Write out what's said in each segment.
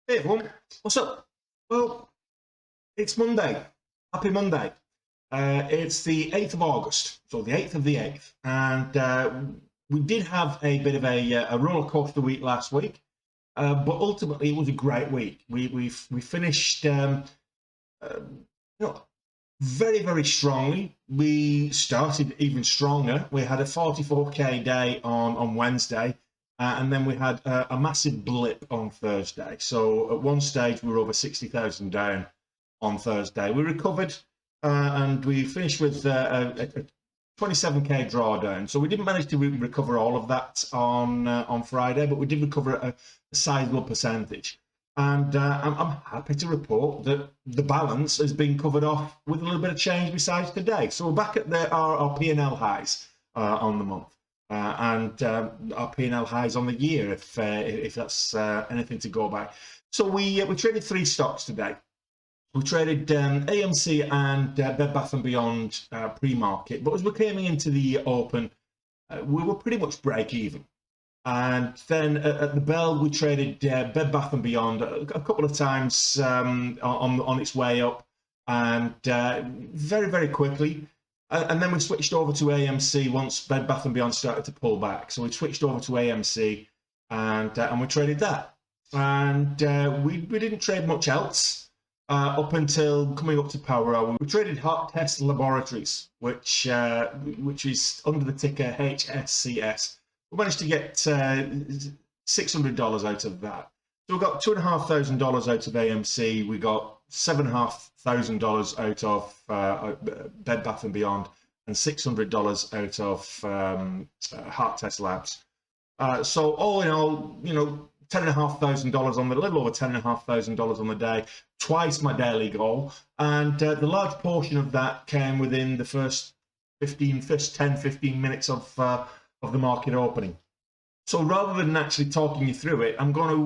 Hey everyone, what's up? Well, it's Monday. Happy Monday. It's the 8th of August, so the 8th of the 8th. And we did have a bit of a roller coaster week last week, but ultimately it was a great week. We finished you know, very, very strongly. We started even stronger. We had a 44k day on Wednesday. And then we had a massive blip on Thursday. So at one stage, we were over 60,000 down on Thursday. We recovered and we finished with a 27k drawdown. So we didn't manage to recover all of that on Friday, but we did recover a sizable percentage. And I'm happy to report that the balance has been covered off with a little bit of change besides today. So we're back at our P&L highs on the month. And our P&L highs on the year, if that's anything to go by. So we traded three stocks today. We traded AMC and Bed Bath & Beyond pre-market, but as we're coming into the open, we were pretty much break even. And then at the bell, we traded Bed Bath & Beyond a couple of times on its way up, and very, very quickly. And then we switched over to AMC once Bed Bath & Beyond started to pull back. So we switched over to AMC and we traded that. And we didn't trade much else up until coming up to power hour. We traded Heart Test Laboratories, which is under the ticker HSCS. We managed to get $600 out of that. So we got $2,500 out of AMC. We got $7,500 out of Bed Bath & Beyond and $600 out of Heart Test Labs. So all in all, $10,500 on the little over $10,500 on the day, twice my daily goal, and the large portion of that came within the first 10-15 minutes of the market opening. So rather than actually talking you through it, I'm going to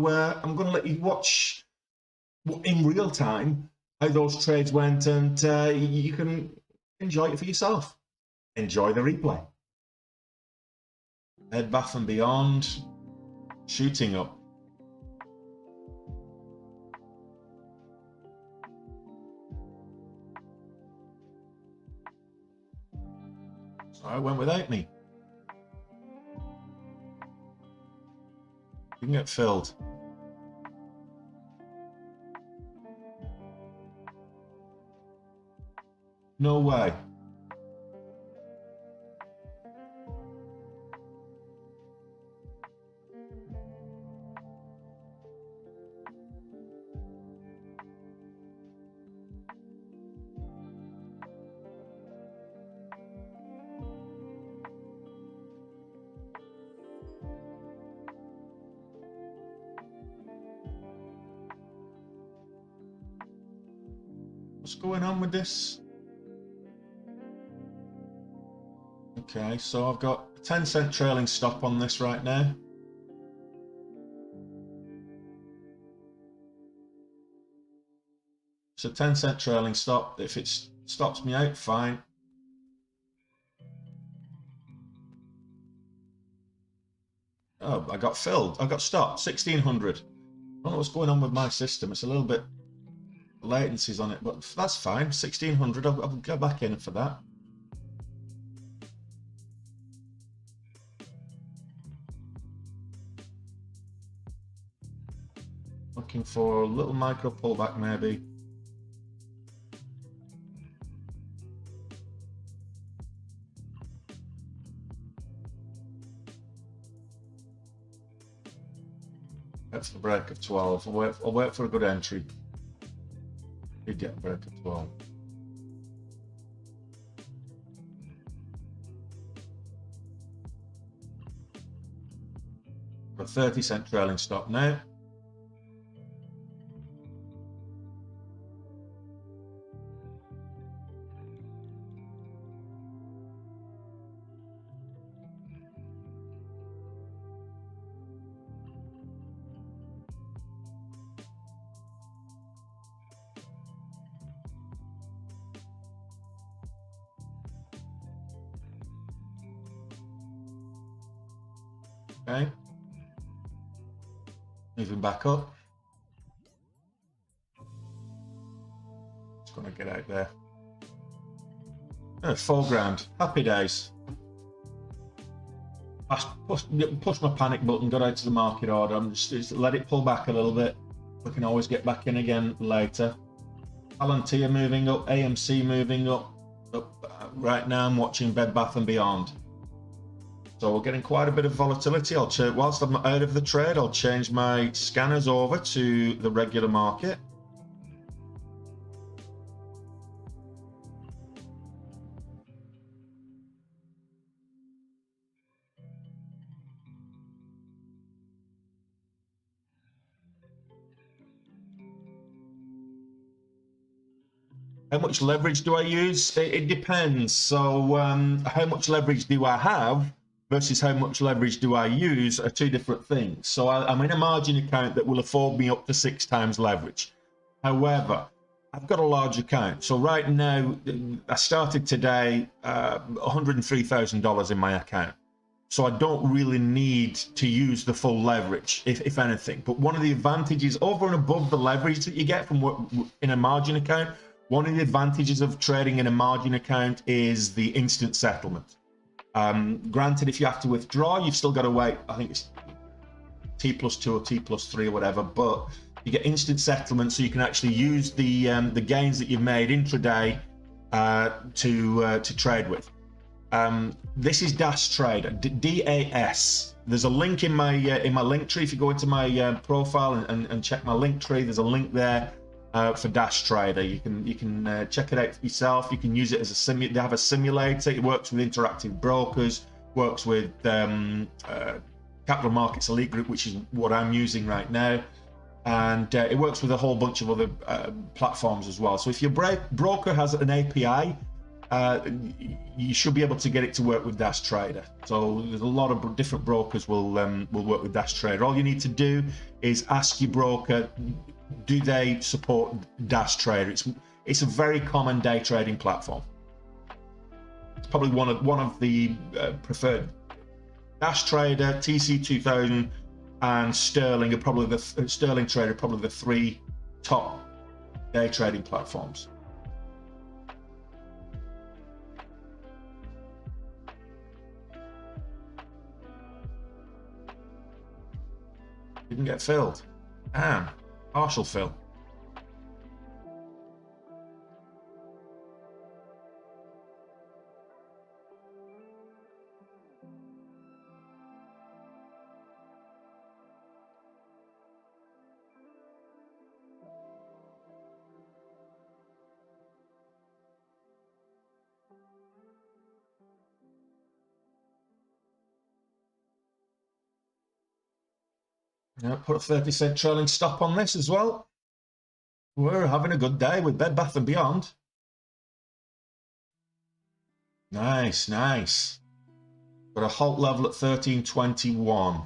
let you watch in real time how those trades went, and you can enjoy it for yourself. Enjoy the replay. Bed Bath & Beyond shooting up. So it went without me. You can get filled. No way. What's going on with this? Okay, so I've got a 10-cent trailing stop on this right now. It's a 10-cent trailing stop. If it stops me out, fine. Oh, I got filled. I got stopped. 1600. I don't know what's going on with my system. It's a little bit latencies on it, but that's fine. 1600. I'll go back in for that. Looking for a little micro pullback, maybe. That's the break of 12. I'll wait for a good entry. Did get a break of 12. A 30-cent trailing stop now. Okay. Moving back up. when I get out there. 4 grand. Happy days. I pushed my panic button, got out to the market order. I'm just let it pull back a little bit. We can always get back in again later. Palantir moving up, AMC moving up. Right now I'm watching Bed Bath & Beyond. So we're getting quite a bit of volatility. Whilst I'm out of the trade, I'll change my scanners over to the regular market. How much leverage do I use? It depends. So how much leverage do I have versus how much leverage do I use are two different things. So I'm in a margin account that will afford me up to 6 times leverage. However, I've got a large account. So right now, I started today $103,000 in my account. So I don't really need to use the full leverage, if anything. But one of the advantages over and above the leverage that you get from in a margin account, one of the advantages of trading in a margin account is the instant settlement. Granted, if you have to withdraw, you've still got to wait. I think it's T+2 or T+3 or whatever, but you get instant settlement, so you can actually use the gains that you've made intraday to trade with. This is Dash Trader, DAS. There's a link in my link tree. If you go into my profile and check my link tree, there's a link there for Dash Trader. You can check it out for yourself. You can use it as they have a simulator. It works with interactive brokers, works with Capital Markets Elite Group, which is what I'm using right now, and it works with a whole bunch of other platforms as well. So if your broker has an API, you should be able to get it to work with Dash Trader. So there's a lot of different brokers will work with Dash Trader. All you need to do is ask your broker, do they support Dash Trader? It's a very common day trading platform. It's probably one of the preferred. Dash Trader, TC2000, and Sterling are probably Sterling Trader, probably the 3 top day trading platforms. Didn't get filled. Damn. Partial fill. Yeah, put a 30-cent trailing stop on this as well. We're having a good day with Bed Bath & Beyond. Nice, nice. Got a halt level at 1321.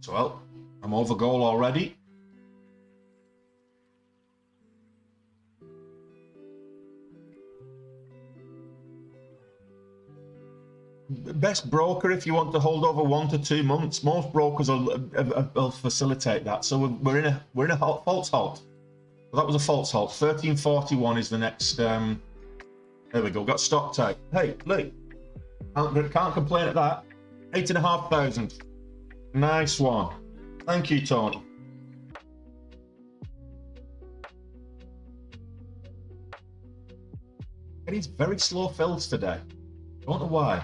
So, well, I'm over goal already. Best broker if you want to hold over 1 to 2 months. Most brokers will facilitate that. So we're in a false halt. Well, that was a false halt. 1341 is the next. There we go. Got stop take. Hey, Lee, can't complain at that. 8,500. Nice one. Thank you, Tony. Getting very slow fills today. Don't know why.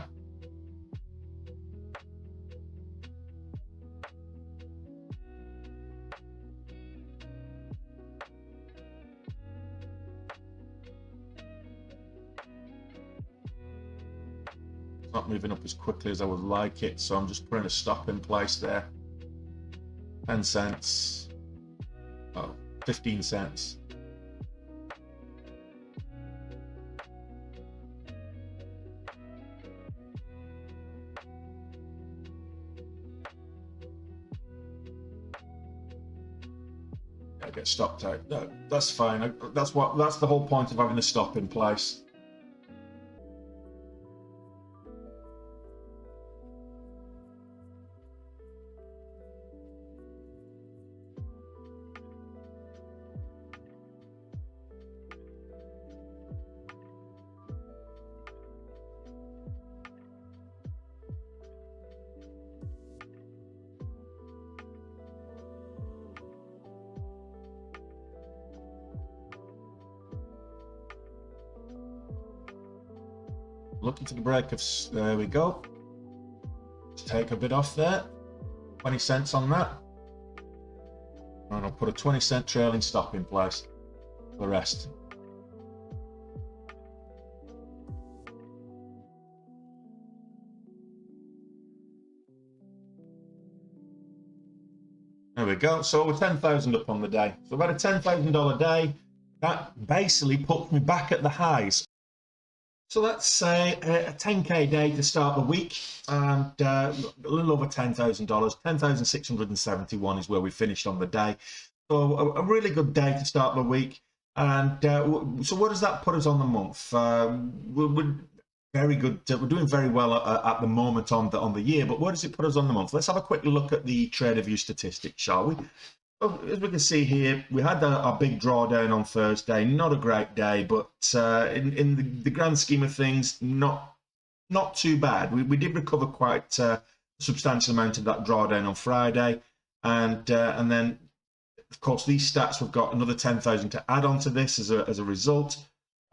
Not moving up as quickly as I would like it, so I'm just putting a stop in place there. 10 cents. Oh, 15 cents. I get stopped out. No, that's fine. That's the whole point of having a stop in place. Looking to the break of, there we go. Let's take a bit off there. 20 cents on that. And I'll put a 20-cent trailing stop in place for the rest. There we go. So we're 10,000 up on the day. So about a $10,000 day. That basically puts me back at the highs. So let's say a 10K day to start the week, and a little over $10,000. 10,671 is where we finished on the day. So a really good day to start the week. And so what does that put us on the month? We're very good. We're doing very well at the moment on the year. But where does it put us on the month? Let's have a quick look at the trader view statistics, shall we? Well, as we can see here, we had our big drawdown on Thursday. Not a great day, but in the grand scheme of things, not too bad. We did recover quite a substantial amount of that drawdown on Friday, and then, of course, these stats, we've got another 10,000 to add on to this as a result.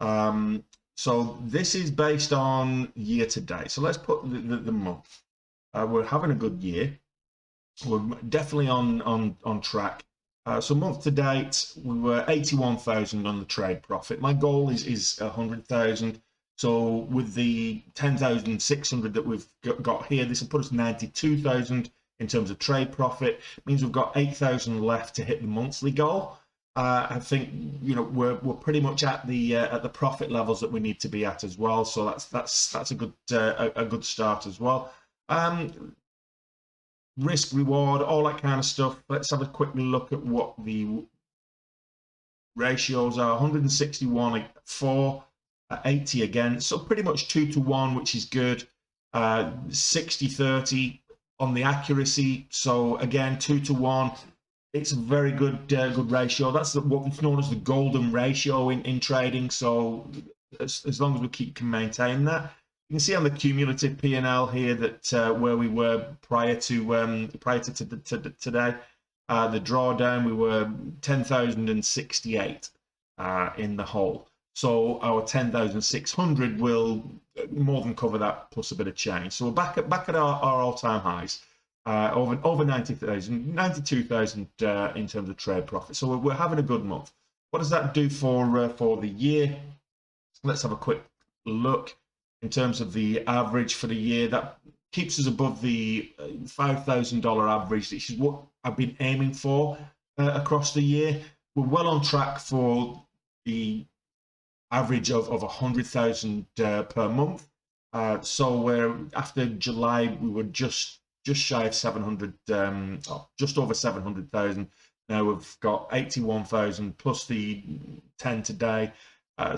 So this is based on year to date. So let's put the month. We're having a good year. We're definitely on track. So month to date, we were 81,000 on the trade profit. My goal is 100,000. So with the 10,600 that we've got here, this will put us 92,000 in terms of trade profit. It means we've got 8,000 left to hit the monthly goal. I think we're pretty much at the profit levels that we need to be at as well. So that's a good start as well. Risk, reward, all that kind of stuff. Let's have a quick look at what the ratios are. 161 for 80 again, so pretty much 2 to 1, which is good. 60-30 on the accuracy, so again 2 to 1. It's a very good ratio. That's what's known as the golden ratio in trading. So as long as we can maintain that. You can see on the cumulative P&L here that where we were prior to today, the drawdown, we were 10,068 in the hole. So our 10,600 will more than cover that plus a bit of change. So we're back at our all-time highs, over 90,000, 92,000 in terms of trade profit. So we're having a good month. What does that do for the year? Let's have a quick look. In terms of the average for the year, that keeps us above the $5,000 average, which is what I've been aiming for across the year. We're well on track for the average of 100,000 per month. So we're after July, we were just shy of 700, just over 700,000. Now we've got 81,000 plus the 10 today.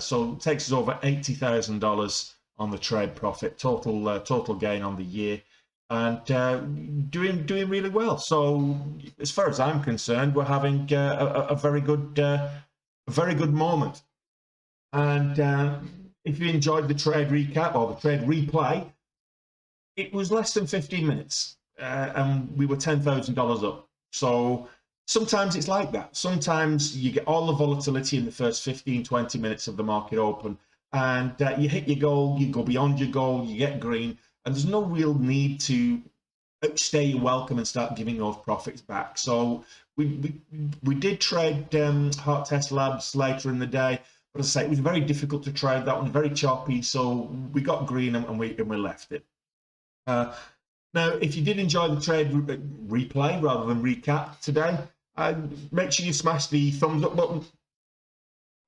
So it takes us over $80,000 on the trade profit, total gain on the year, and doing really well. So as far as I'm concerned, we're having a very good moment. And if you enjoyed the trade recap or the trade replay, it was less than 15 minutes, and we were $10,000 up. So sometimes it's like that. Sometimes you get all the volatility in the first 15-20 minutes of the market open, and you hit your goal, you go beyond your goal, you get green, and there's no real need to outstay your welcome and start giving those profits back. So we did trade Heart Test Labs later in the day, but as I say, it was very difficult to trade. That one very choppy, so we got green and we left it. Now, if you did enjoy the trade replay rather than recap today, make sure you smash the thumbs up button.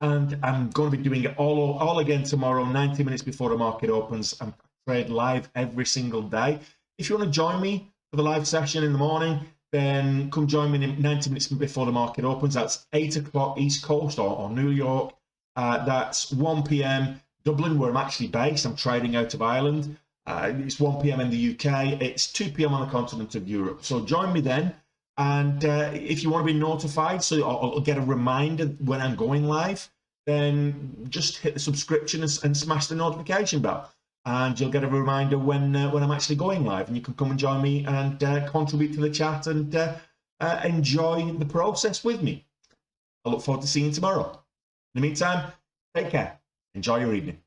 And I'm going to be doing it all again tomorrow, 90 minutes before the market opens. I'm trade live every single day. If you want to join me for the live session in the morning, then come join me 90 minutes before the market opens. That's 8 o'clock East Coast or New York. That's 1 p.m. Dublin, where I'm actually based. I'm trading out of Ireland. It's 1 p.m. in the UK. It's 2 p.m. on the continent of Europe. So join me then. And if you want to be notified, so I'll get a reminder when I'm going live, then just hit the subscription and smash the notification bell, and you'll get a reminder when I'm actually going live, and you can come and join me and contribute to the chat and enjoy the process with me. I look forward to seeing you tomorrow. In the meantime, take care. Enjoy your evening.